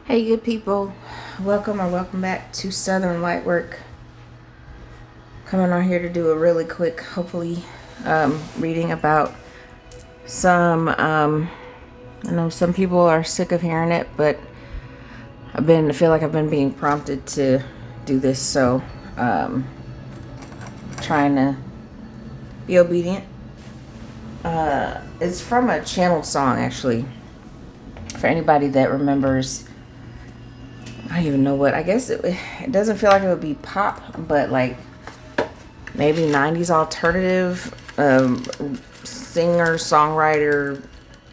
Hey, good people. Welcome back to Southern Lightwork. Coming on here to do a really quick, hopefully, reading about some. I know some people are sick of hearing it, but I feel like I've been being prompted to do this, so trying to be obedient. It's from a channel song, actually. For anybody that remembers, I don't even know what. I guess it doesn't feel like it would be pop, but like maybe 90s alternative singer songwriter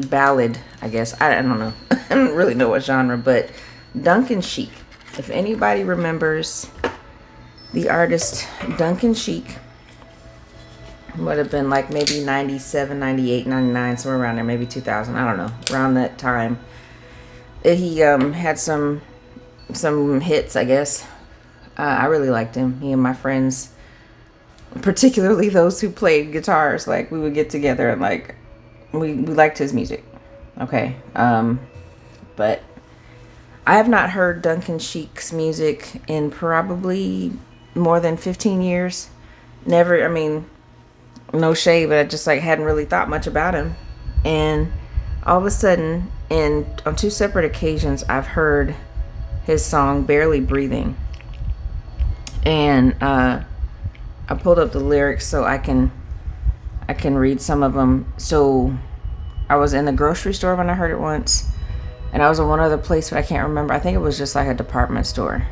ballad. I guess I don't know. I don't really know what genre, but Duncan Sheik. If anybody remembers the artist Duncan Sheik, would have been like maybe 97, 98, 99, somewhere around there, maybe 2000. I don't know, around that time. He had some hits, I guess. I really liked him. He and my friends, particularly those who played guitars, like we would get together and like we liked his music. Okay. But I have not heard Duncan Sheik's music in probably more than 15 years. Never, I mean, no shade, but I just like hadn't really thought much about him. And all of a sudden, on two separate occasions, I've heard his song "Barely Breathing," and I pulled up the lyrics so I can read some of them. So I was in the grocery store when I heard it once, and I was in one other place, but I can't remember. I think it was just like a department store.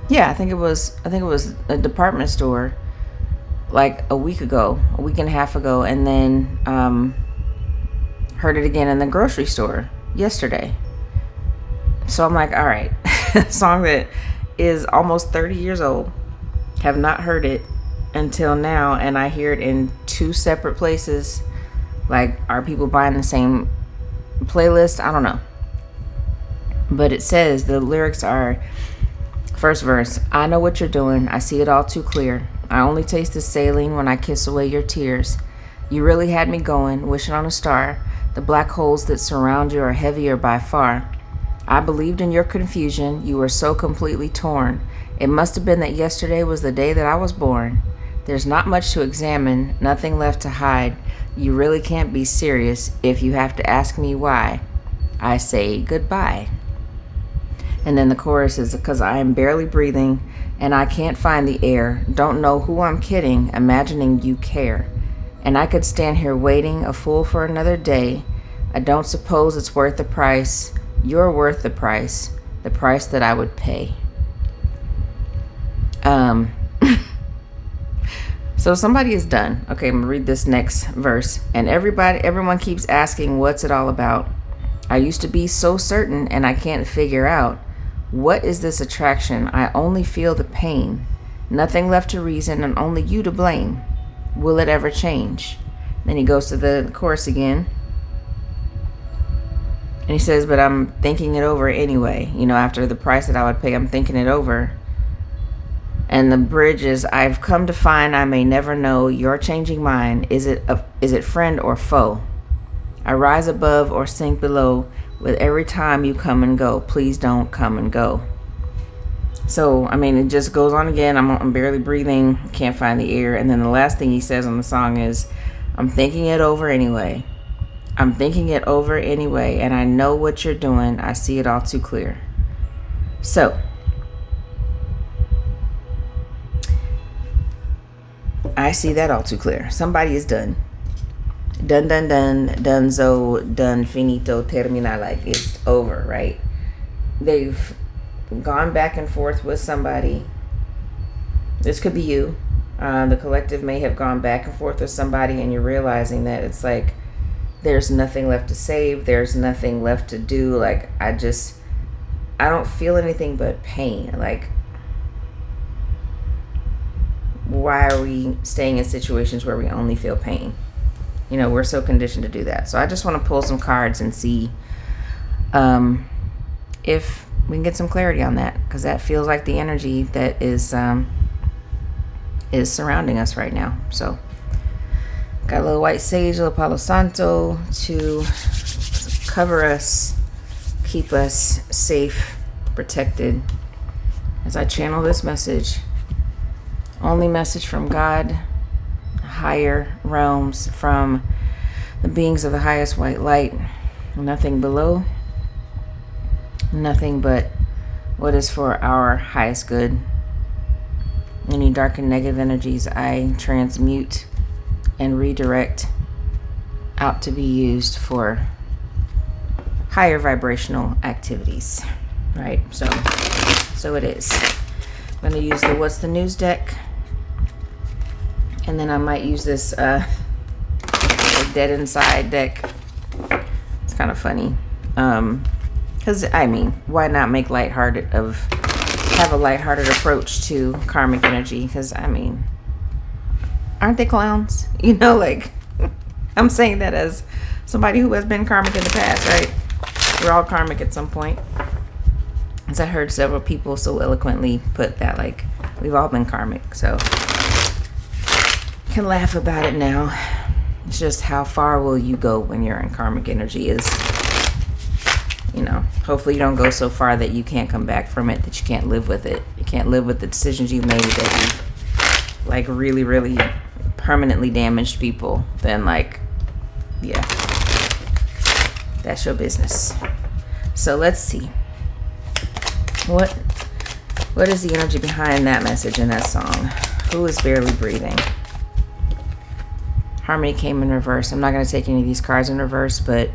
Yeah, I think it was a department store, like a week and a half ago, and then heard it again in the grocery store yesterday. So I'm like, all right, song that is almost 30 years old, have not heard it until now, and I hear it in two separate places. Like, are people buying the same playlist? I don't know. But it says, the lyrics are, first verse, I know what you're doing, I see it all too clear. I only taste the saline when I kiss away your tears. You really had me going, wishing on a star. The black holes that surround you are heavier by far. I believed in your confusion, you were so completely torn. It must have been that yesterday was the day that I was born. There's not much to examine, nothing left to hide. You really can't be serious if you have to ask me why. I say goodbye. And then the chorus is, because I am barely breathing and I can't find the air. Don't know who I'm kidding, imagining you care. And I could stand here waiting, a fool for another day. I don't suppose it's worth the price. You're worth the price that I would pay. So somebody is done. Okay, I'm gonna read this next verse. And everyone keeps asking, what's it all about? I used to be so certain and I can't figure out. What is this attraction? I only feel the pain. Nothing left to reason and only you to blame. Will it ever change? Then he goes to the chorus again. And he says, but I'm thinking it over anyway. You know, after the price that I would pay, I'm thinking it over. And the bridge is, I've come to find I may never know your changing mind. Is it friend or foe? I rise above or sink below with every time you come and go. Please don't come and go. So, I mean, it just goes on again. I'm barely breathing, can't find the air. And then the last thing he says on the song is, I'm thinking it over anyway. I'm thinking it over anyway, and I know what you're doing. I see it all too clear. So, I see that all too clear. Somebody is done. Done, donezo, done, finito, termina. Like, it's over, right? They've gone back and forth with somebody. This could be you. The collective may have gone back and forth with somebody, and you're realizing that it's like there's nothing left to save, there's nothing left to do. Like, I don't feel anything but pain. Like, why are we staying in situations where we only feel pain? You know, we're so conditioned to do that. So I just want to pull some cards and see if we can get some clarity on that, because that feels like the energy that is surrounding us right now. So got a little white sage, a little Palo Santo to cover us, keep us safe, protected. As I channel this message, only message from God, higher realms, from the beings of the highest white light, nothing below, nothing but what is for our highest good. Any dark and negative energies I transmute and redirect out to be used for higher vibrational activities, right? So it is. I'm going to use the What's the News deck, and then I might use this Dead Inside deck. It's kind of funny, because I mean, why not make have a lighthearted approach to karmic energy? Because I mean, aren't they clowns? You know, like, I'm saying that as somebody who has been karmic in the past, right? We're all karmic at some point. As I heard several people so eloquently put that, like, we've all been karmic. So can laugh about it now. It's just how far will you go when you're in karmic energy is, you know, hopefully you don't go so far that you can't come back from it, that you can't live with it. You can't live with the decisions you've made that you've, like, really, really permanently damaged people. Then, like, yeah, that's your business. So let's see. What is the energy behind that message in that song? Who is barely breathing? Harmony came in reverse. I'm not going to take any of these cards in reverse, but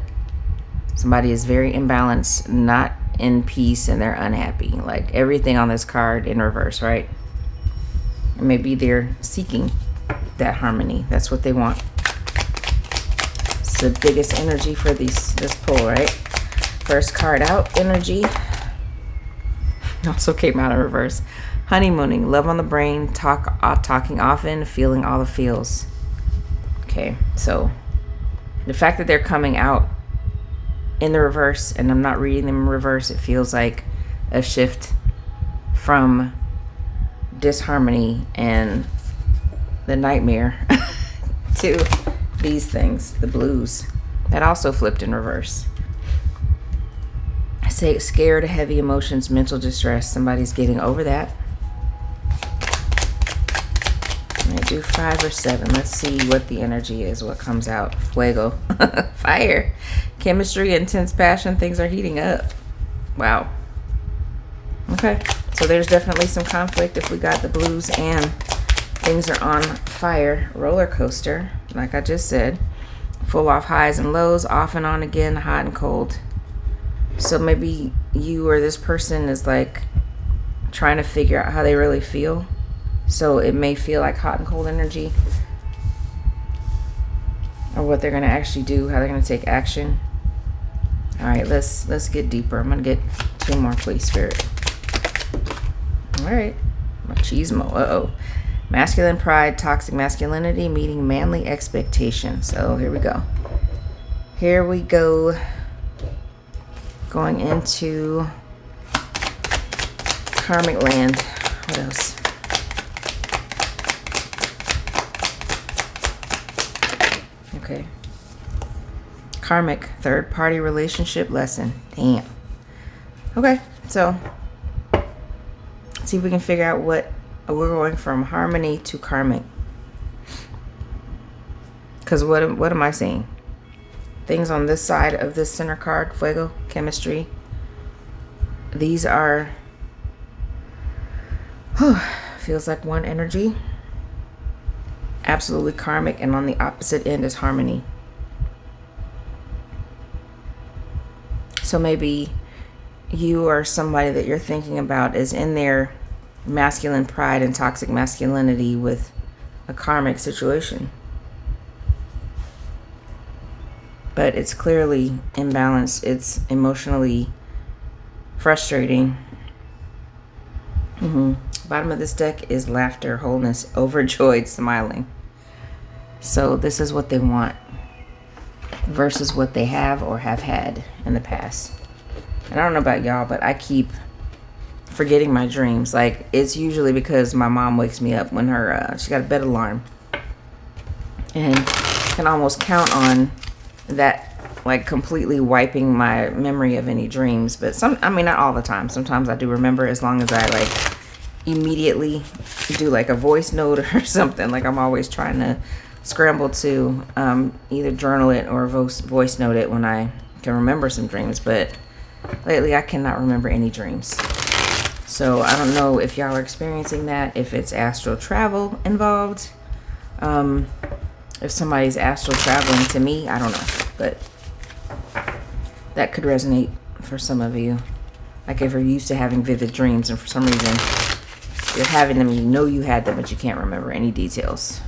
somebody is very imbalanced, not in peace, and they're unhappy. Like, everything on this card in reverse, right? And maybe they're seeking that harmony. That's what they want. It's the biggest energy for this pull, right? First card out, energy. Also came out in reverse. Honeymooning, love on the brain, talking often, feeling all the feels. Okay, so the fact that they're coming out in the reverse, and I'm not reading them in reverse, it feels like a shift from disharmony and the nightmare to these things, the blues. That also flipped in reverse. I say scared, heavy emotions, mental distress. Somebody's getting over that. I do 5 or 7. Let's see what the energy is, what comes out. Fuego. Fire. Chemistry, intense passion. Things are heating up. Wow. Okay. So there's definitely some conflict if we got the blues and things are on fire. Roller coaster, like I just said. Full off highs and lows, off and on again, hot and cold. So maybe you or this person is like trying to figure out how they really feel. So it may feel like hot and cold energy, or what they're going to actually do, how they're going to take action. All right, let's get deeper. I'm going to get 2 more, please, Spirit. All right. Machismo. Uh-oh. Masculine pride, toxic masculinity, meeting manly expectation. So here we go. Here we go. Going into karmic land. What else? Okay. Karmic, third party relationship lesson. Damn. Okay, so let's see if we can figure out what we're going from harmony to karmic. Because what am I seeing? Things on this side of this center card, fuego, chemistry. These are, feels like one energy. Absolutely karmic, and on the opposite end is harmony. So maybe you or somebody that you're thinking about is in their masculine pride and toxic masculinity with a karmic situation. But it's clearly imbalanced. It's emotionally frustrating. Bottom of this deck is laughter, wholeness, overjoyed, smiling. So this is what they want versus what they have or have had in the past. And I don't know about y'all, but I keep forgetting my dreams. Like, it's usually because my mom wakes me up when she got a bed alarm. And I can almost count on that like completely wiping my memory of any dreams, but I mean, not all the time. Sometimes I do remember, as long as I like immediately do like a voice note or something. Like I'm always trying to scramble to either journal it or voice note it when I can remember some dreams, but lately I cannot remember any dreams. So I don't know if y'all are experiencing that, if it's astral travel involved, if somebody's astral traveling to me, I don't know, but that could resonate for some of you. Like if you're used to having vivid dreams and for some reason you're having them, you know you had them, but you can't remember any details.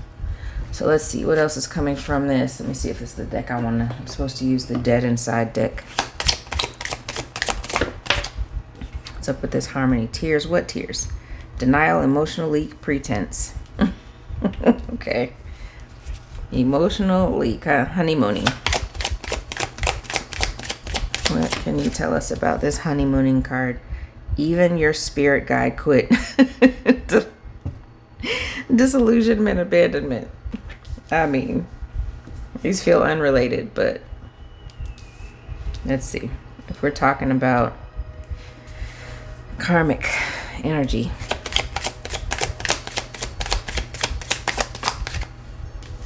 So let's see what else is coming from this. Let me see if it's the deck I want to. I'm supposed to use the Dead Inside deck. What's up with this harmony? Tears. What tears? Denial, emotional leak, pretense. Okay. Emotional leak, huh? Honeymooning. What can you tell us about this honeymooning card? Even your spirit guide quit. Disillusionment, abandonment. I mean, these feel unrelated, but let's see. If we're talking about karmic energy,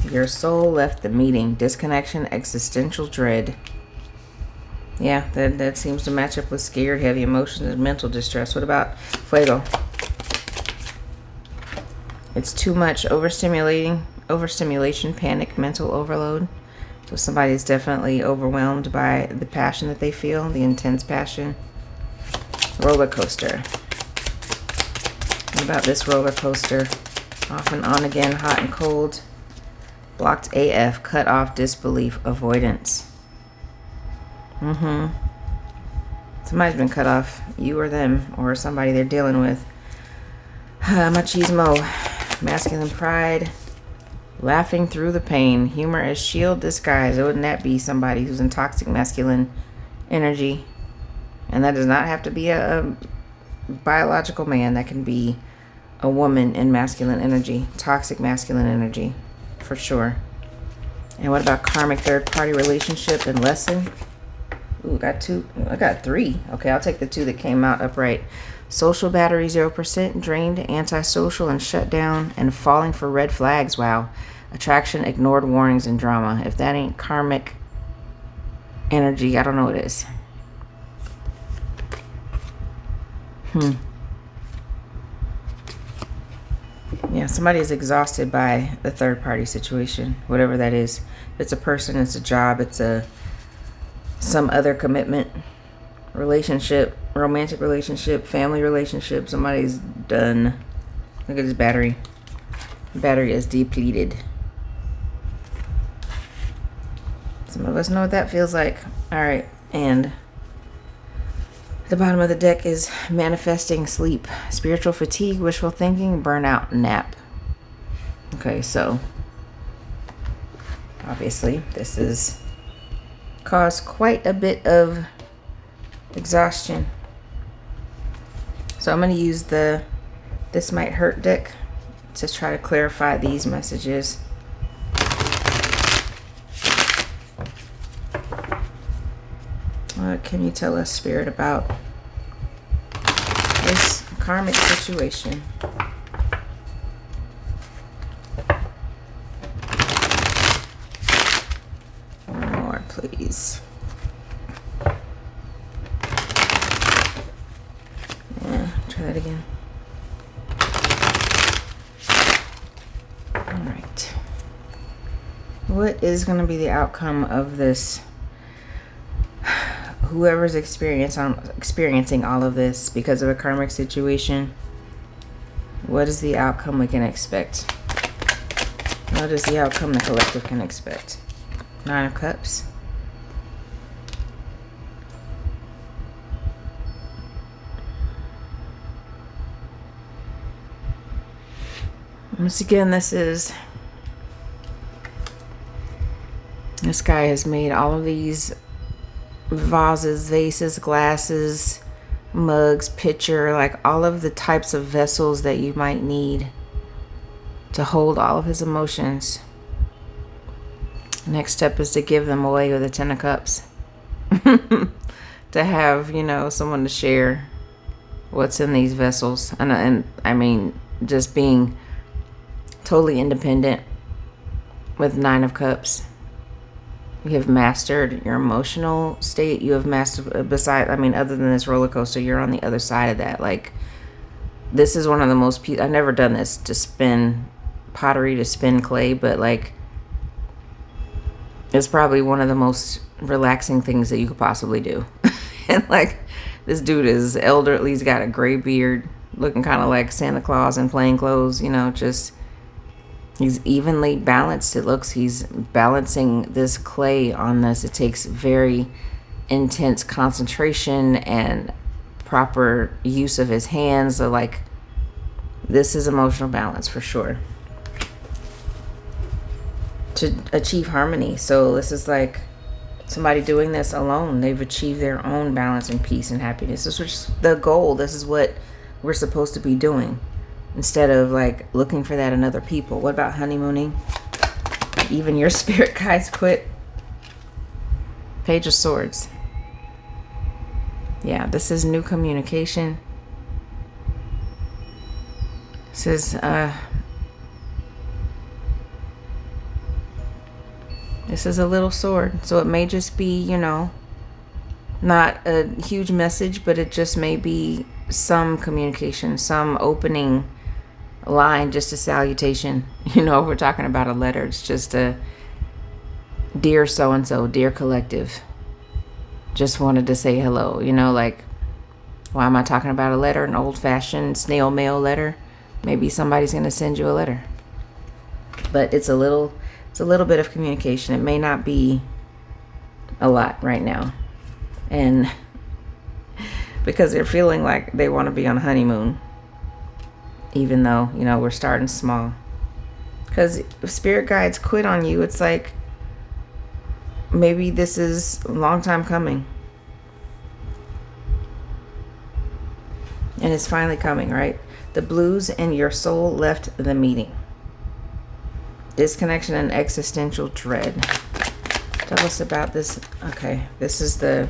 your soul left the meeting. Disconnection, existential dread. Yeah, that seems to match up with scared, heavy emotions, and mental distress. What about fuego? It's too much overstimulation, panic, mental overload. So somebody's definitely overwhelmed by the passion that they feel, the intense passion. Roller coaster. What about this roller coaster? Off and on again, hot and cold. Blocked AF, cut off, disbelief, avoidance. Somebody's been cut off, you or them, or somebody they're dealing with. Machismo, masculine pride, laughing through the pain, humor as shield disguise. Wouldn't that be somebody who's in toxic masculine energy? And that does not have to be a biological man. That can be a woman in masculine energy, toxic masculine energy, for sure. And what about karmic third-party relationship and lesson? Ooh, got two. I got three. Okay, I'll take the two that came out upright. Social battery 0%, drained, antisocial, and shut down, and falling for red flags. Wow. Attraction, ignored warnings, and drama. If that ain't karmic energy, I don't know what it is. Yeah, somebody is exhausted by the third party situation, whatever that is. If it's a person, it's a job, it's some other commitment, relationship, romantic relationship, family relationship. Somebody's done. Look at this battery. The battery is depleted. Some of us know what that feels like. All right, and the bottom of the deck is manifesting sleep, spiritual fatigue, wishful thinking, burnout, nap. Okay, so obviously this is caused quite a bit of exhaustion. So I'm going to use the This Might Hurt deck to try to clarify these messages. What can you tell us, Spirit, about this karmic situation? One more, please. Yeah, try that again. All right. What is going to be the outcome of this? Whoever's experiencing all of this because of a karmic situation, what is the outcome we can expect? What is the outcome the collective can expect? 9 of Cups. Once again, this guy has made all of these vases, vases, glasses, mugs, pitcher, like all of the types of vessels that you might need to hold all of his emotions. Next step is to give them away with the 10 of Cups. To have, you know, someone to share what's in these vessels. And I mean, just being totally independent with 9 of Cups. You have mastered your emotional state. You have mastered, beside, I mean, other than this roller coaster, you're on the other side of that. Like, this is one of the most, I've never done this, to spin pottery, to spin clay, but like, it's probably one of the most relaxing things that you could possibly do. And like, this dude is elderly, he's got a gray beard, looking kind of like Santa Claus in plain clothes, you know, just, he's evenly balanced. It looks, he's balancing this clay on this. It takes very intense concentration and proper use of his hands. So like, this is emotional balance for sure, to achieve harmony. So this is like somebody doing this alone. They've achieved their own balance and peace and happiness. This is the goal. This is what we're supposed to be doing, instead of like looking for that in other people. What about honeymooning? Even your spirit guides quit. Page of Swords. Yeah, this is new communication. This is this is a little sword, so it may just be, you know, not a huge message, but it just may be some communication, some opening line, just a salutation. You know, if we're talking about a letter, it's just a dear so-and-so, dear collective, just wanted to say hello. You know, like, why am I talking about a letter? An old-fashioned snail mail letter? Maybe somebody's going to send you a letter, but it's a little bit of communication. It may not be a lot right now, and because they're feeling like they want to be on a honeymoon, even though, you know, we're starting small. Because if spirit guides quit on you, it's like, maybe this is a long time coming, and it's finally coming, right? The blues and your soul left the meeting. Disconnection and existential dread. Tell us about this. Okay, this is the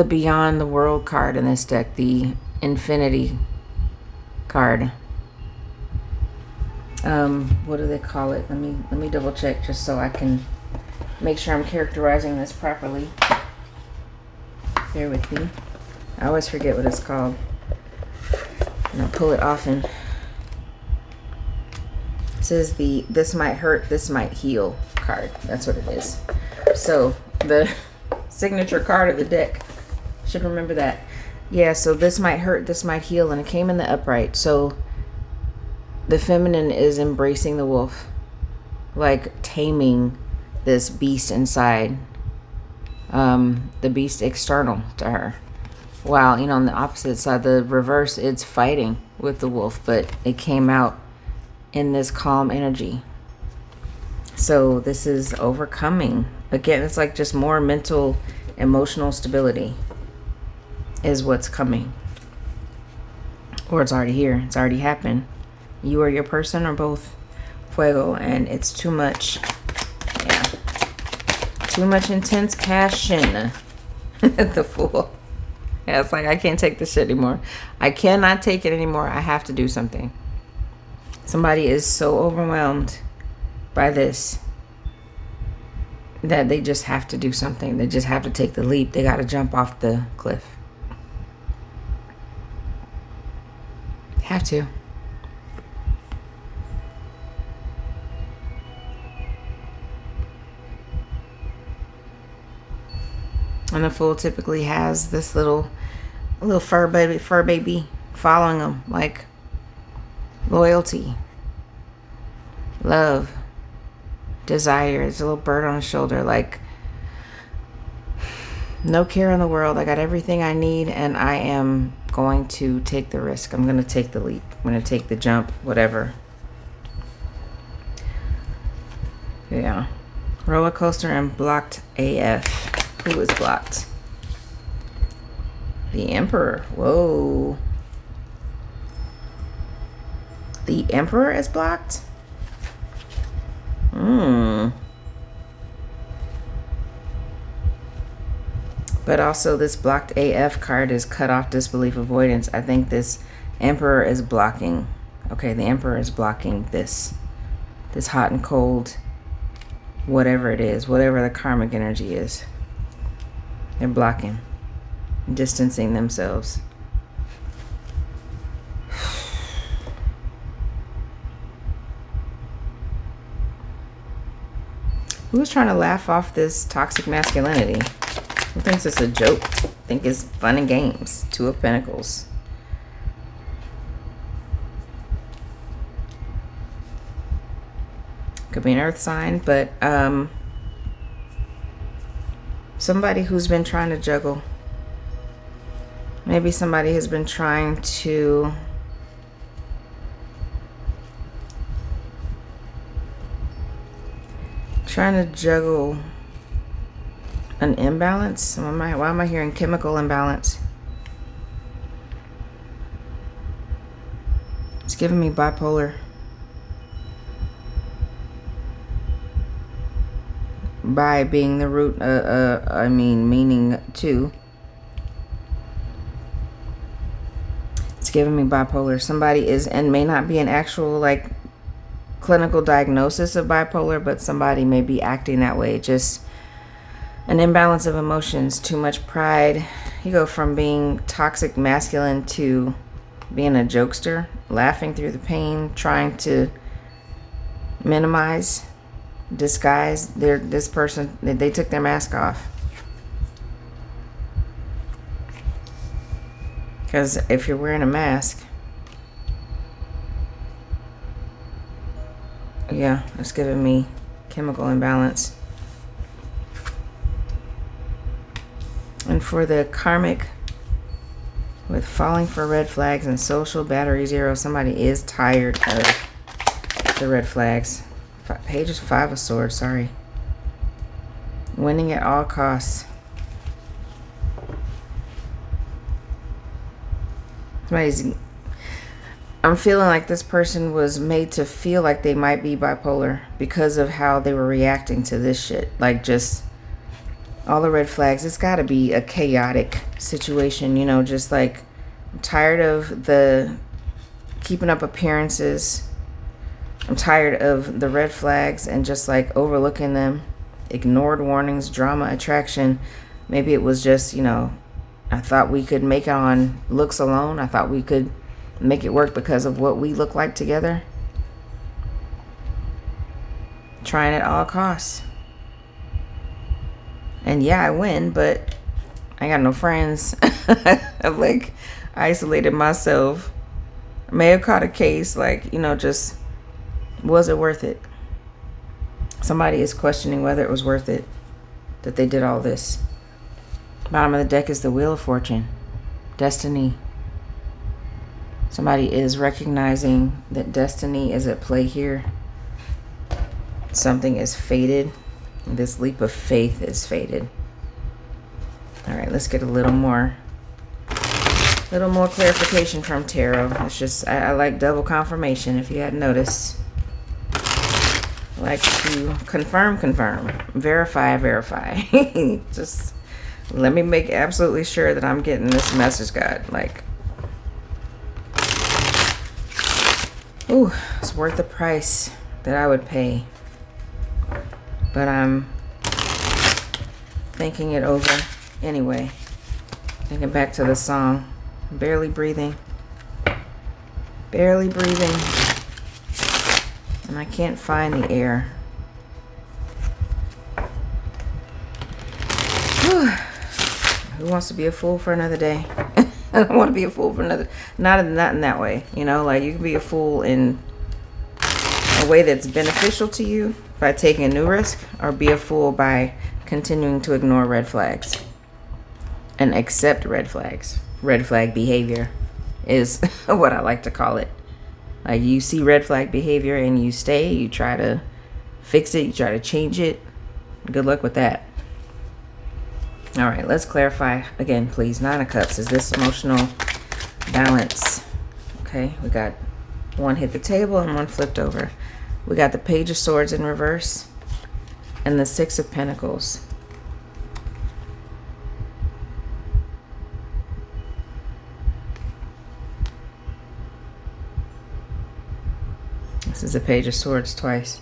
Beyond the World card in this deck, the Infinity card. What do they call it? Let me double check just so I can make sure I'm characterizing this properly. Bear with me. I always forget what it's called, and I pull it often. It says the "This might hurt, this might heal" card. That's what it is. So the signature card of the deck, should remember that. Yeah, so this might hurt, this might heal, and it came in the upright. So the feminine is embracing the wolf, like taming this beast inside, the beast external to her. While, you know, on the opposite side, the reverse, it's fighting with the wolf, but it came out in this calm energy. So this is overcoming. Again, it's like just more mental, emotional stability is what's coming. Or it's already here. It's already happened. You or your person or both. Fuego. And it's too much. Yeah. Too much intense passion. The Fool. Yeah, it's like, I can't take this shit anymore. I cannot take it anymore. I have to do something. Somebody is so overwhelmed by this that they just have to do something. They just have to take the leap. They got to jump off the cliff. Have to. And the Fool typically has this little fur baby following them, like loyalty, love, desire. There's a little bird on his shoulder, like, no care in the world. I got everything I need, and I am going to take the risk. I'm going to take the leap. I'm going to take the jump, whatever. Yeah. Roller coaster and blocked AF. Who is blocked? The Emperor. Whoa. The Emperor is blocked? But also this blocked AF card is cut off, disbelief, avoidance. I think this Emperor is blocking. Okay, the Emperor is blocking this hot and cold, whatever it is, whatever the karmic energy is. They're blocking, distancing themselves. Who's trying to laugh off this toxic masculinity? Who thinks it's a joke? Think it's fun and games. Two of Pentacles. Could be an earth sign, but somebody who's been trying to juggle. Maybe somebody has been trying to juggle an imbalance. Why am I hearing chemical imbalance? It's giving me bipolar. Bi being the root, meaning two. It's giving me bipolar. Somebody is, and may not be an actual like clinical diagnosis of bipolar, but somebody may be acting that way. Just an imbalance of emotions, too much pride. You go from being toxic masculine to being a jokester, laughing through the pain, trying to minimize, disguise this person. They took their mask off. Because if you're wearing a mask, yeah, it's giving me chemical imbalance. And for the karmic, with falling for red flags and social battery 0, somebody is tired of the red flags. Pages 5 of Swords, sorry. Winning at all costs. I'm feeling like this person was made to feel like they might be bipolar because of how they were reacting to this shit. Like, just all the red flags. It's got to be a chaotic situation, you know, just like I'm tired of the keeping up appearances. I'm tired of the red flags and just like overlooking them. Ignored warnings, drama, attraction. Maybe it was just, you know, I thought we could make it on looks alone. I thought we could make it work because of what we look like together. Trying at all costs. And yeah, I win, but I got no friends. I've like isolated myself. I may have caught a case, like, you know, just was it worth it? Somebody is questioning whether it was worth it that they did all this. Bottom of the deck is the Wheel of Fortune. Destiny. Somebody is recognizing that destiny is at play here. Something is fated. This leap of faith is fated. All right, let's get a little more clarification from tarot. It's just, I like double confirmation, if you hadn't noticed. I like to confirm, verify. Just let me make absolutely sure that I'm getting this message, God. Like, ooh, it's worth the price that I would pay. But I'm thinking it over anyway. Thinking back to the song. Barely breathing. Barely breathing. And I can't find the air. Whew. Who wants to be a fool for another day? I don't want to be a fool for another. Not in that way. You know, like you can be a fool in a way that's beneficial to you by taking a new risk, or be a fool by continuing to ignore red flags and accept red flags. Red flag behavior is what I like to call it. Like, you see red flag behavior and you stay, you try to fix it, you try to change it. Good luck with that. All right, let's clarify again, please. 9 of Cups. Is this emotional balance? Okay, we got one hit the table and one flipped over. We got the Page of Swords in reverse and the 6 of Pentacles. This is the Page of Swords twice.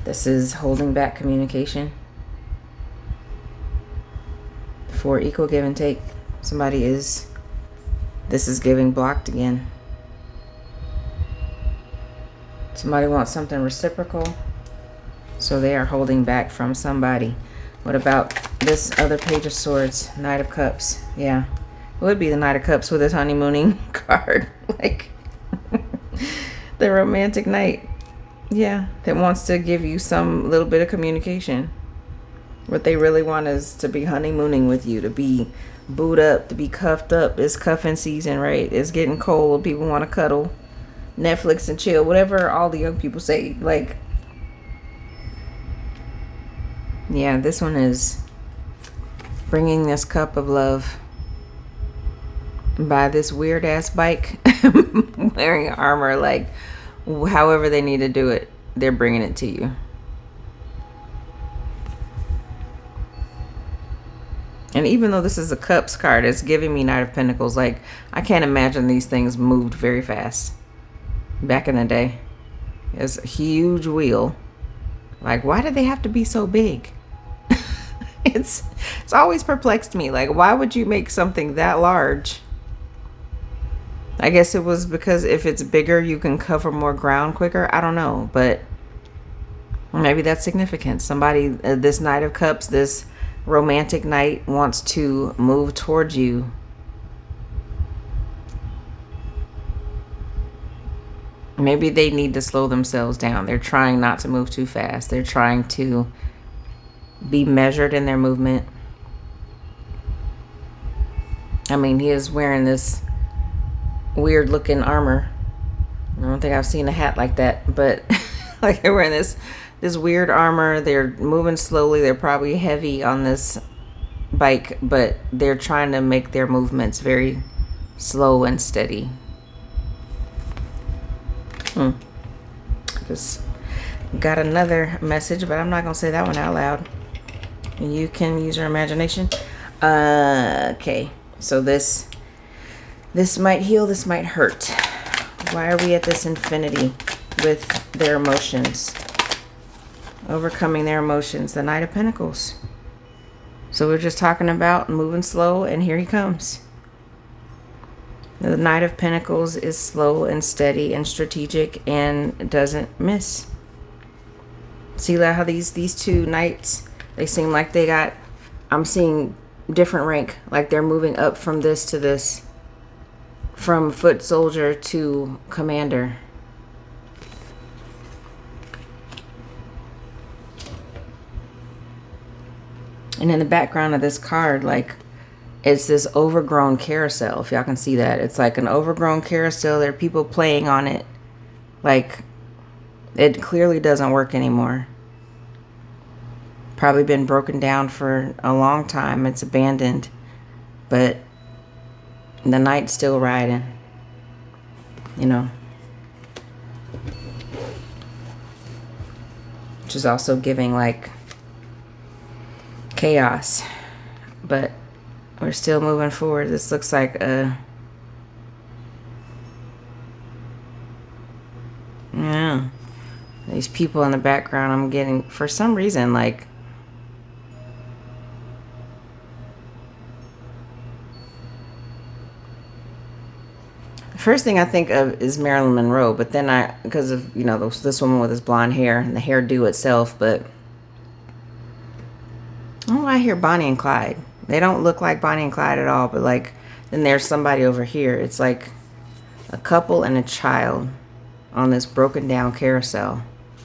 This is holding back communication. For equal give and take. This is giving blocked again. Somebody wants something reciprocal, so they are holding back from somebody. What about this other Page of Swords? Knight of Cups. Yeah, it would be the Knight of Cups with this honeymooning card. Like, the romantic knight. Yeah, that wants to give you some little bit of communication. What they really want is to be honeymooning with you, to be booed up, to be cuffed up. It's cuffing season, right? It's getting cold. People want to cuddle, Netflix and chill, whatever all the young people say. Like, yeah, this one is bringing this cup of love by this weird ass bike, wearing armor. Like, however they need to do it, they're bringing it to you. And even though this is a Cups card, it's giving me Knight of Pentacles. Like, I can't imagine these things moved very fast back in the day. It's a huge wheel. Like, why did they have to be so big? It's always perplexed me. Like, why would you make something that large? I guess it was because if it's bigger, you can cover more ground quicker. I don't know, but maybe that's significant. Somebody, this Knight of Cups, this romantic knight wants to move towards you. Maybe they need to slow themselves down. They're trying not to move too fast. They're trying to be measured in their movement. I mean, he is wearing this weird looking armor. I don't think I've seen a hat like that, but like, they're wearing this weird armor. They're moving slowly. They're probably heavy on this bike, but they're trying to make their movements very slow and steady. Just got another message, but I'm not gonna say that one out loud. You can use your imagination. Okay, so this might heal, this might hurt. Why are we at this infinity with their emotions? Overcoming their emotions. The Knight of Pentacles. So we're just talking about moving slow, and here he comes. The Knight of Pentacles is slow and steady and strategic and doesn't miss. See how these two knights, they seem like they got, I'm seeing different rank. Like, they're moving up from this to this. From foot soldier to commander. And in the background of this card, like, it's this overgrown carousel, if y'all can see that. It's like an overgrown carousel. There are people playing on it. Like, it clearly doesn't work anymore. Probably been broken down for a long time. It's abandoned. But the knight's still riding. You know. Which is also giving, like, chaos. But we're still moving forward. This looks like a... yeah. These people in the background, I'm getting, for some reason, like... first thing I think of is Marilyn Monroe, but then because of, you know, this woman with this blonde hair and the hairdo itself, but... oh, I hear Bonnie and Clyde. They don't look like Bonnie and Clyde at all, but like, then there's somebody over here. It's like a couple and a child on this broken down carousel.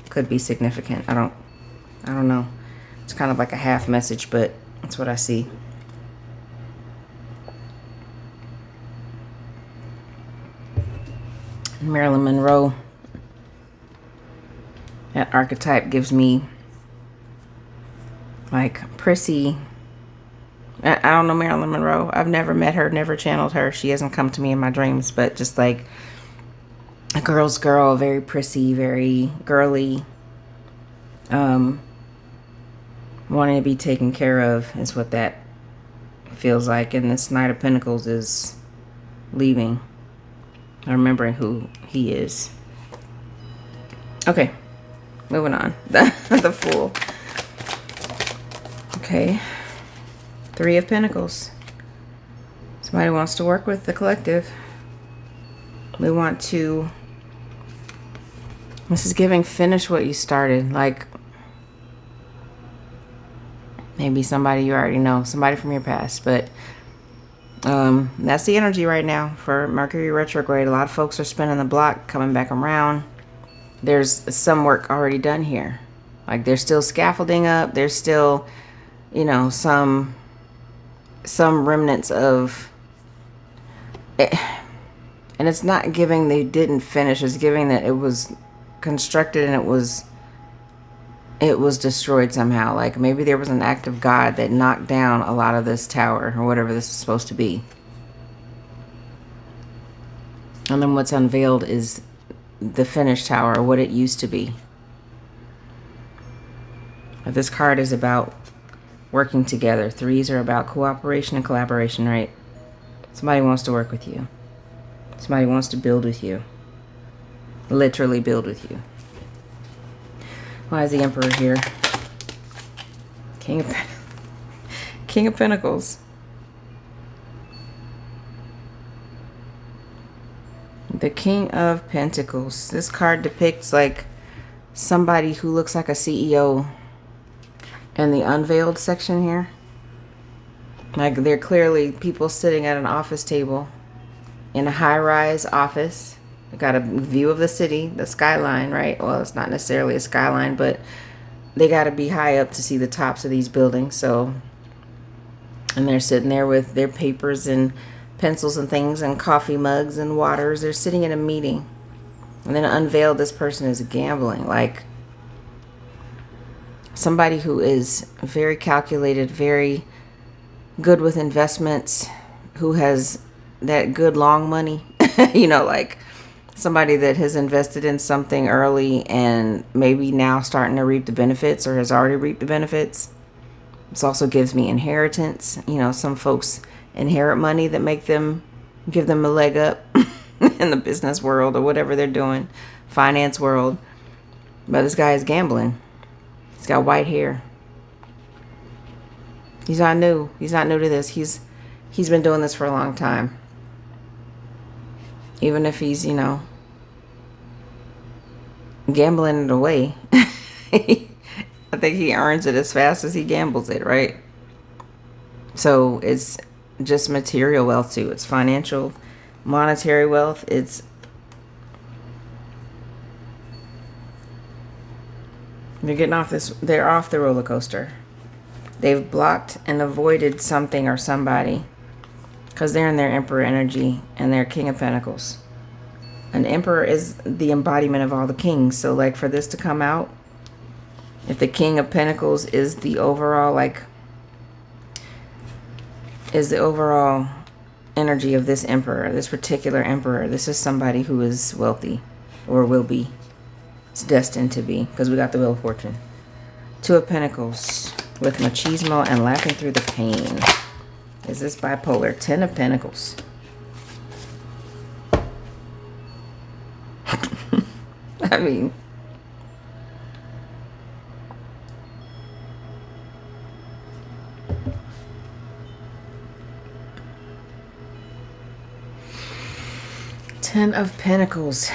Could be significant. I don't know. It's kind of like a half message, but that's what I see. Marilyn Monroe. That archetype gives me like prissy. I don't know Marilyn Monroe. I've never met her, never channeled her. She hasn't come to me in my dreams, but just like a girl's girl, very prissy, very girly. Wanting to be taken care of is what that feels like. And this Knight of Pentacles is leaving, remembering who he is. Okay, moving on. The Fool. Okay, Three of Pentacles. Somebody wants to work with the collective. We want to, this is giving finish what you started. Like, maybe somebody you already know, somebody from your past. But that's the energy right now for Mercury retrograde. A lot of folks are spinning the block, coming back around. There's some work already done here. Like, there's still scaffolding up. There's still, you know, some remnants of it. And it's not giving they didn't finish. It's giving that it was constructed and it was destroyed somehow. Like, maybe there was an act of God that knocked down a lot of this tower or whatever this is supposed to be. And then what's unveiled is the finished tower, or what it used to be. But this card is about working together. Threes are about cooperation and collaboration, right? Somebody wants to work with you. Somebody wants to build with you. Literally build with you. Why is the Emperor here? King of Pentacles. The King of Pentacles. This card depicts like somebody who looks like a CEO in the unveiled section here. Like, they're clearly people sitting at an office table in a high-rise office. They got a view of the city, the skyline, right? Well, it's not necessarily a skyline, but they got to be high up to see the tops of these buildings. So, and they're sitting there with their papers and pencils and things and coffee mugs and waters. They're sitting in a meeting. And then unveiled, this person is gambling. Like, somebody who is very calculated, very good with investments, who has that good long money. You know, like somebody that has invested in something early and maybe now starting to reap the benefits or has already reaped the benefits. This also gives me inheritance. You know, some folks inherit money that give them a leg up in the business world or whatever they're doing, finance world. But this guy is gambling. He's got white hair. He's not new. He's not new to this. He's been doing this for a long time. Even if he's, you know, gambling it away. I think he earns it as fast as he gambles it, right? So it's just material wealth too. It's financial, monetary wealth. They're off the roller coaster. They've blocked and avoided something or somebody because they're in their Emperor energy and they're King of Pentacles. An Emperor is the embodiment of all the kings. So like, for this to come out, if the King of Pentacles is the overall energy of this Emperor, this particular Emperor, this is somebody who is wealthy or will be. It's destined to be, because we got the Wheel of Fortune. Two of Pentacles with machismo and laughing through the pain. Is this bipolar? 10 of Pentacles. I mean, Ten of Pentacles.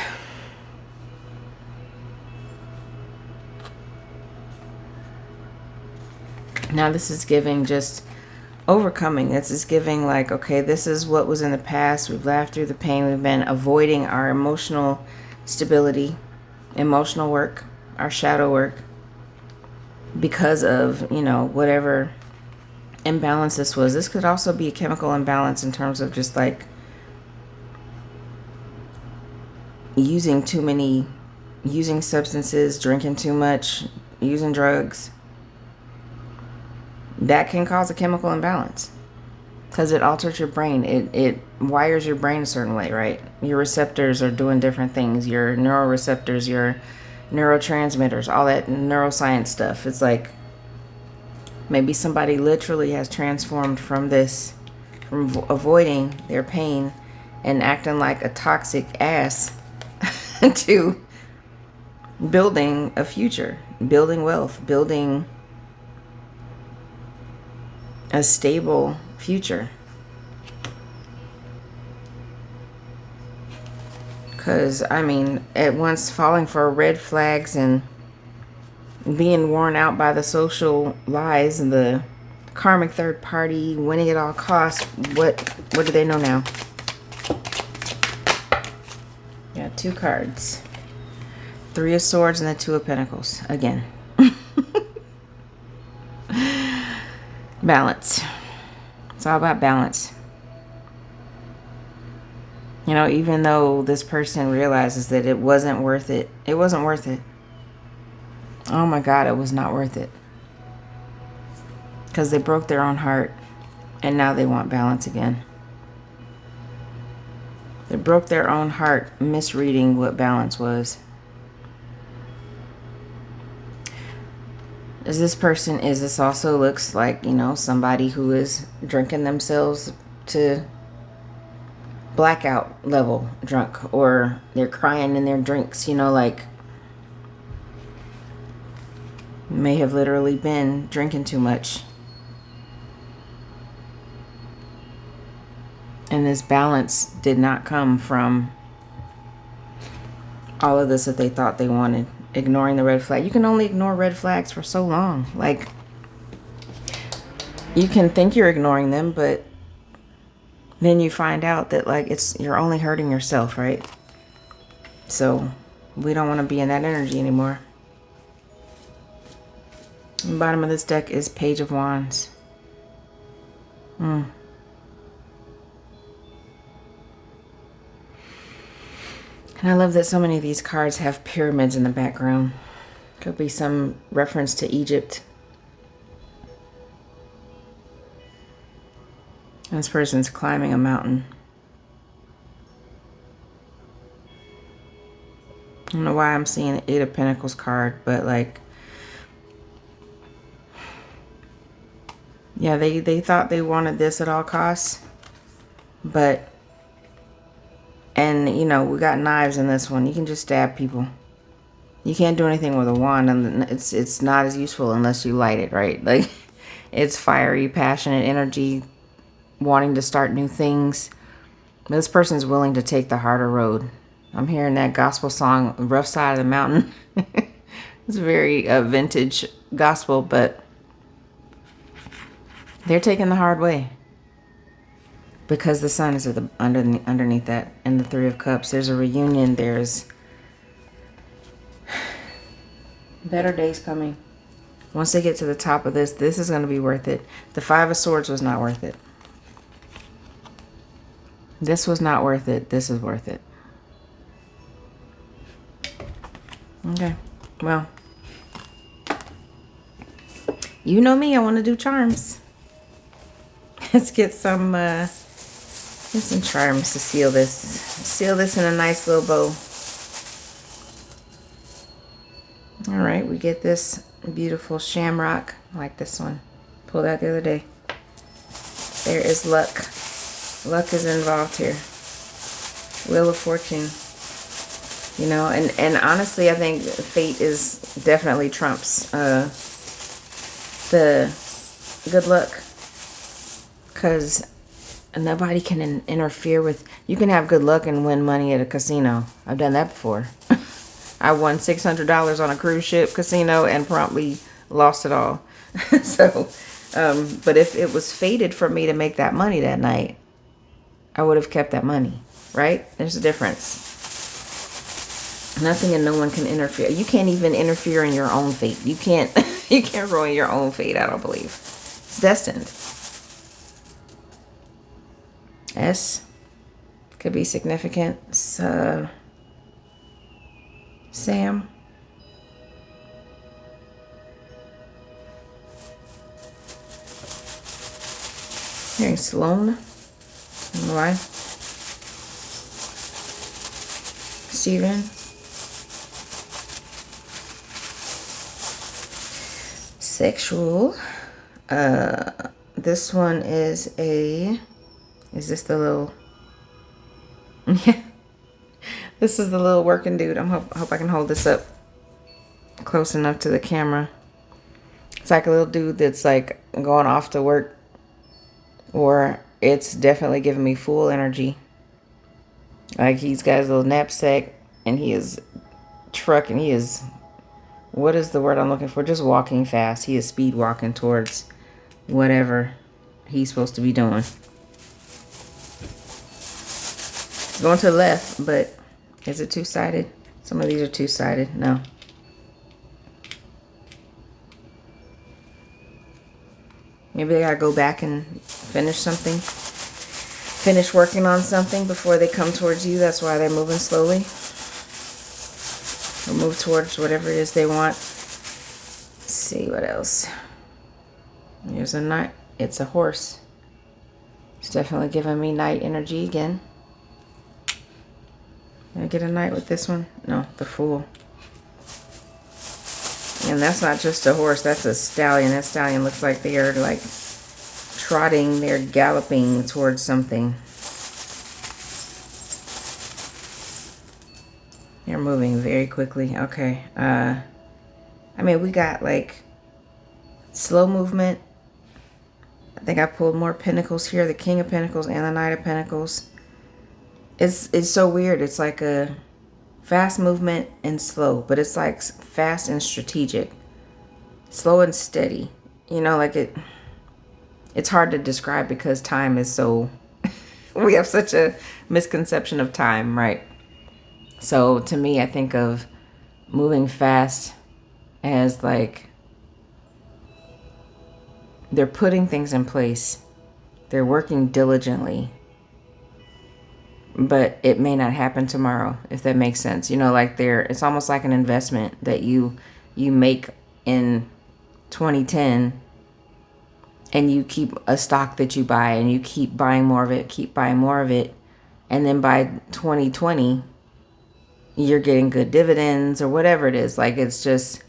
Now this is giving just overcoming. This is giving like, okay, this is what was in the past. We've laughed through the pain. We've been avoiding our emotional stability, emotional work, our shadow work, because of, you know, whatever imbalance this was. This could also be a chemical imbalance in terms of just like using substances, drinking too much, using drugs. That can cause a chemical imbalance because it alters your brain. It wires your brain a certain way, right? Your receptors are doing different things. Your neuroreceptors, your neurotransmitters, all that neuroscience stuff. It's like Maybe somebody literally has transformed from this, from avoiding their pain and acting like a toxic ass to building a future, building wealth, building a stable future. Because, I mean, at once falling for red flags and being worn out by the social lies and the karmic third party, winning at all costs, what do they know now? Yeah, 2 cards. 3 of Swords and the 2 of Pentacles. Again. Balance. It's all about balance. You know, even though this person realizes that it wasn't worth it. It wasn't worth it. Oh my God, it was not worth it. Because they broke their own heart. And now they want balance again. They broke their own heart misreading what balance was. Is this also looks like, you know, somebody who is drinking themselves to blackout level drunk, or they're crying in their drinks, you know, like may have literally been drinking too much. And this balance did not come from all of this that they thought they wanted. Ignoring the red flag. You can only ignore red flags for so long. Like, you can think you're ignoring them, but then you find out that, like, you're only hurting yourself, right? So we don't want to be in that energy anymore. The bottom of this deck is Page of Wands. And I love that so many of these cards have pyramids in the background. Could be some reference to Egypt. And this person's climbing a mountain. I don't know why I'm seeing the 8 of Pentacles card, but like, yeah, they thought they wanted this at all costs. But, and you know, we got knives in this one. You can just stab people. You can't do anything with a wand, and it's not as useful unless you light it, right? Like, it's fiery, passionate energy, wanting to start new things. But this person's willing to take the harder road. I'm hearing that gospel song, Rough Side of the Mountain. It's very vintage gospel, but they're taking the hard way. Because the sun is underneath that. And the 3 of Cups. There's a reunion. There's better days coming. Once they get to the top of this is going to be worth it. The 5 of Swords was not worth it. This was not worth it. This is worth it. Okay. Well, you know me. I want to do charms. Let's get some charms to seal this. Seal this in a nice little bow. All right, we get this beautiful shamrock. I like this one. Pulled out the other day. There is luck. Luck is involved here. Wheel of Fortune. You know, and honestly, I think fate is definitely trumps the good luck. Because nobody can interfere with... You can have good luck and win money at a casino. I've done that before. I won $600 on a cruise ship casino and promptly lost it all. So, but if it was fated for me to make that money that night, I would have kept that money, right? There's a difference. Nothing and no one can interfere. You can't even interfere in your own fate. You can't ruin your own fate, I don't believe. It's destined. S could be significant. Sam. Hearing Sloan. I don't know why. Steven. Sexual. This one is this the little, yeah, this is the little working dude. Hope I can hold this up close enough to the camera. It's like a little dude that's like going off to work, or it's definitely giving me full energy. Like he's got his little knapsack and he is trucking. He is, what is the word I'm looking for? Just walking fast. He is speed walking towards whatever he's supposed to be doing. It's going to the left, but is it two-sided? Some of these are two-sided. No. Maybe they gotta go back and finish something. Finish working on something before they come towards you. That's why they're moving slowly. Or move towards whatever it is they want. Let's see what else. Here's a knight. It's a horse. It's definitely giving me night energy again. Did I get a knight with this one? No, the Fool. And that's not just a horse, that's a stallion. That stallion looks like they are like trotting, they're galloping towards something. They're moving very quickly. Okay. I mean, we got like slow movement. I think I pulled more pentacles here, the King of Pentacles and the Knight of Pentacles. It's so weird. It's like a fast movement and slow, but it's like fast and strategic. Slow and steady. You know, like it's hard to describe because time is so, we have such a misconception of time, right? So to me, I think of moving fast as like they're putting things in place. They're working diligently. But it may not happen tomorrow, if that makes sense. You know, like it's almost like an investment that you make in 2010, and you keep a stock that you buy, and you keep buying more of it, and then by 2020, you're getting good dividends or whatever it is. Like, it's just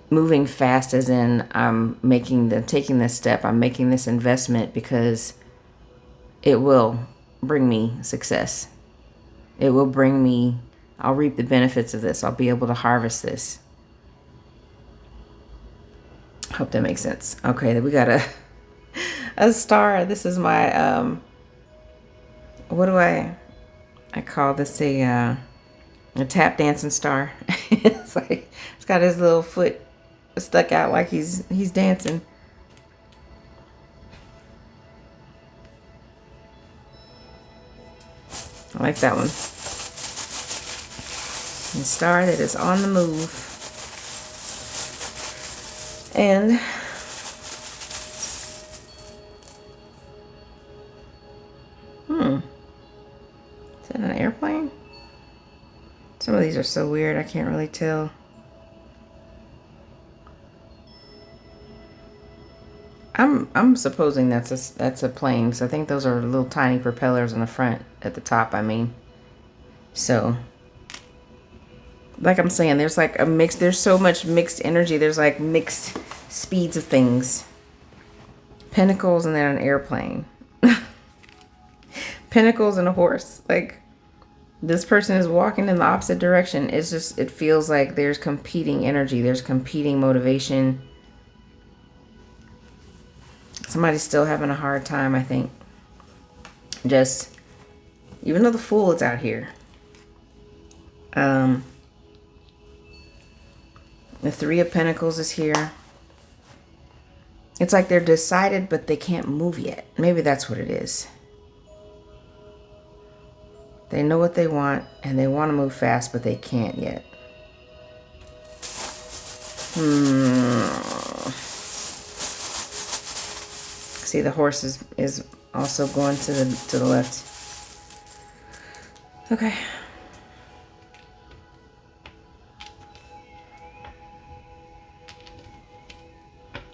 moving fast, as in taking this step, I'm making this investment because it will bring me success. It will bring me, I'll reap the benefits of this. I'll be able to harvest this. Hope that makes sense. Okay, then we got a star. This is my, what do I call this? A tap dancing star. It's like, it's got his little foot stuck out like he's dancing. I like that one. A star that is on the move. And is that an airplane? Some of these are so weird, I can't really tell. I'm supposing that's a plane, so I think those are little tiny propellers on the front, at the top, I mean. So, like I'm saying, there's like a mix, there's so much mixed energy, there's like mixed speeds of things. Pentacles and then an airplane. Pentacles and a horse. Like, this person is walking in the opposite direction. It's just, it feels like there's competing energy, there's competing motivation. Somebody's still having a hard time, I think. Just, even though the Fool is out here. The Three of Pentacles is here. It's like they're decided, but they can't move yet. Maybe that's what it is. They know what they want, and they want to move fast, but they can't yet. See, the horse is also going to the left. Okay.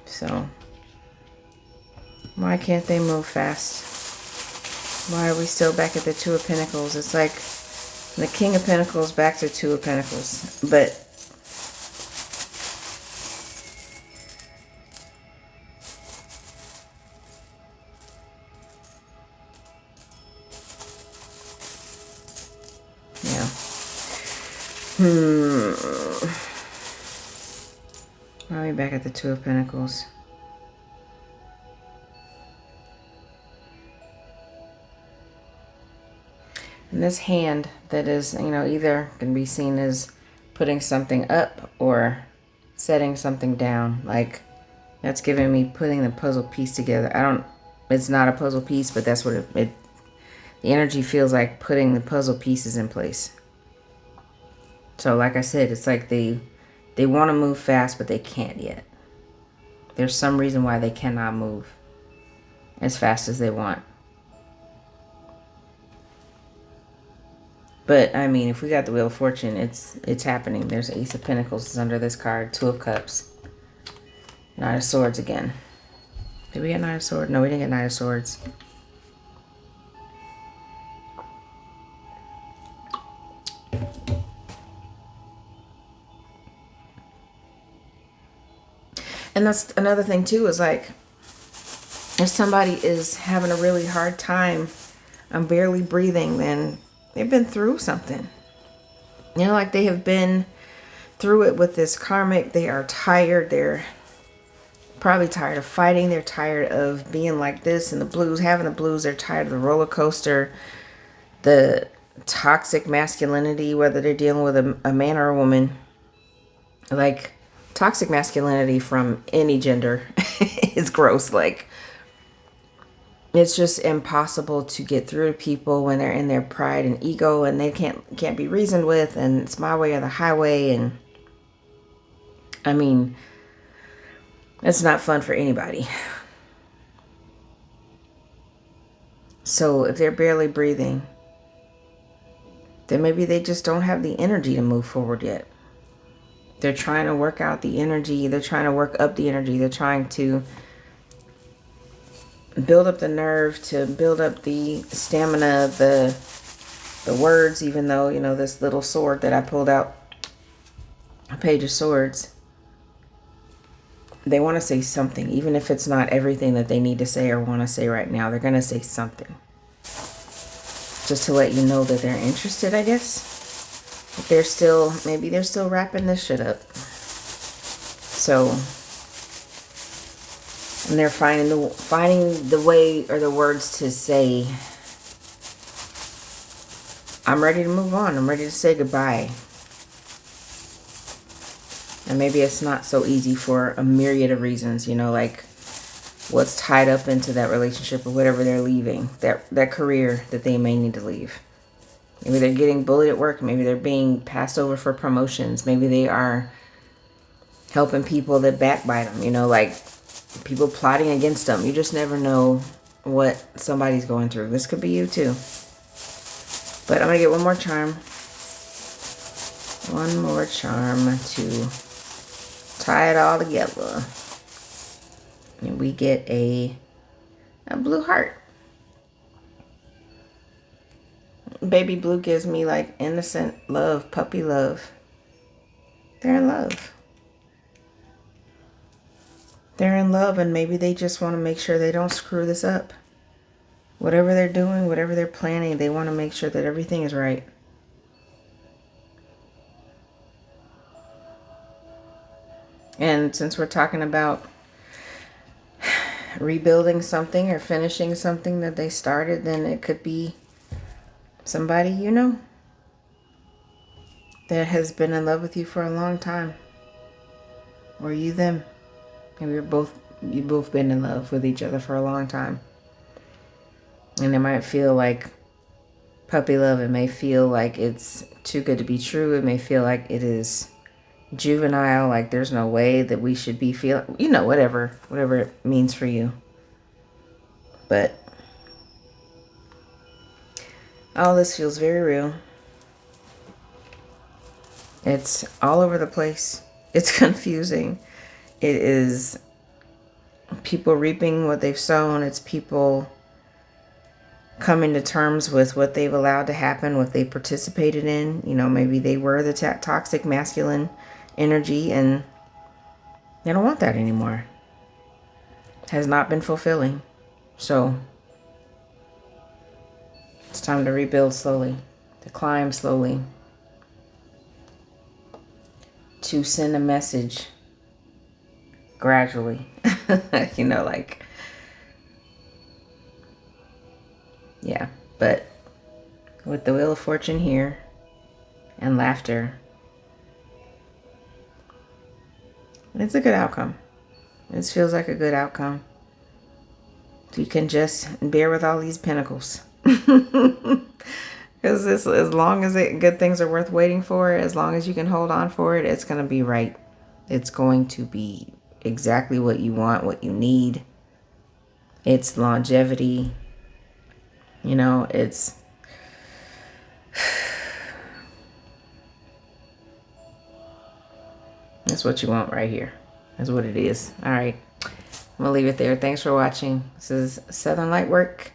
So, why can't they move fast? Why are we still back at the Two of Pentacles? It's like the King of Pentacles back to Two of Pentacles. But I'll be back at the Two of Pentacles. And this hand that is, you know, either can be seen as putting something up or setting something down. Like, that's giving me putting the puzzle piece together. It's not a puzzle piece, but that's what the energy feels like, putting the puzzle pieces in place. So like I said, it's like they want to move fast, but they can't yet. There's some reason why they cannot move as fast as they want. But, I mean, if we got the Wheel of Fortune, it's happening. There's Ace of Pentacles is under this card. Two of Cups. Knight of Swords again. Did we get Knight of Swords? No, we didn't get Knight of Swords. And that's another thing, too, is like, if somebody is having a really hard time, I'm barely breathing, then they've been through something. You know, like they have been through it with this karmic. They are tired. They're probably tired of fighting. They're tired of being like this and the blues, having the blues. They're tired of the roller coaster, the toxic masculinity, whether they're dealing with a man or a woman. Like, toxic masculinity from any gender is gross. Like, it's just impossible to get through to people when they're in their pride and ego and they can't be reasoned with, and it's my way or the highway. And I mean, it's not fun for anybody. So if they're barely breathing, then maybe they just don't have the energy to move forward yet. They're trying to work out the energy. They're trying to work up the energy. They're trying to build up the nerve, to build up the stamina, the words, even though, you know, this little sword that I pulled out, a Page of Swords, they want to say something, even if it's not everything that they need to say or want to say right now. They're going to say something just to let you know that they're interested, I guess. But they're still, maybe they're still wrapping this shit up. So, and they're finding the way or the words to say, I'm ready to move on. I'm ready to say goodbye. And maybe it's not so easy for a myriad of reasons, you know, like what's tied up into that relationship or whatever they're leaving, that career that they may need to leave. Maybe they're getting bullied at work. Maybe they're being passed over for promotions. Maybe they are helping people that backbite them, you know, like people plotting against them. You just never know what somebody's going through. This could be you too. But I'm going to get one more charm. One more charm to tie it all together. And we get a blue heart. Baby blue gives me like innocent love, puppy love. They're in love. They're in love, and maybe they just want to make sure they don't screw this up. Whatever they're doing, whatever they're planning, they want to make sure that everything is right. And since we're talking about rebuilding something or finishing something that they started, then it could be somebody you know that has been in love with you for a long time. Or you them. Maybe you've both been in love with each other for a long time. And it might feel like puppy love. It may feel like it's too good to be true. It may feel like it is juvenile, like there's no way that we should be feeling, you know, whatever it means for you. But all this feels very real. It's all over the place. It's confusing. It is people reaping what they've sown. It's people coming to terms with what they've allowed to happen, what they participated in. You know, maybe they were the toxic masculine energy and they don't want that anymore. It has not been fulfilling. So it's time to rebuild slowly, to climb slowly. to send a message gradually. You know, like, yeah. But with the Wheel of Fortune here and laughter, it's a good outcome. This feels like a good outcome. You can just bear with all these pentacles. Because as long as good things are worth waiting for, as long as you can hold on for it, it's going to be right. It's going to be exactly what you want, what you need. It's longevity. You know, it's... That's what you want right here. That's what it is. All right. I'm going to leave it there. Thanks for watching. This is Southern Light Work.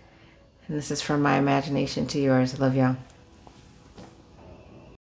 And this is from my imagination to yours. Love y'all.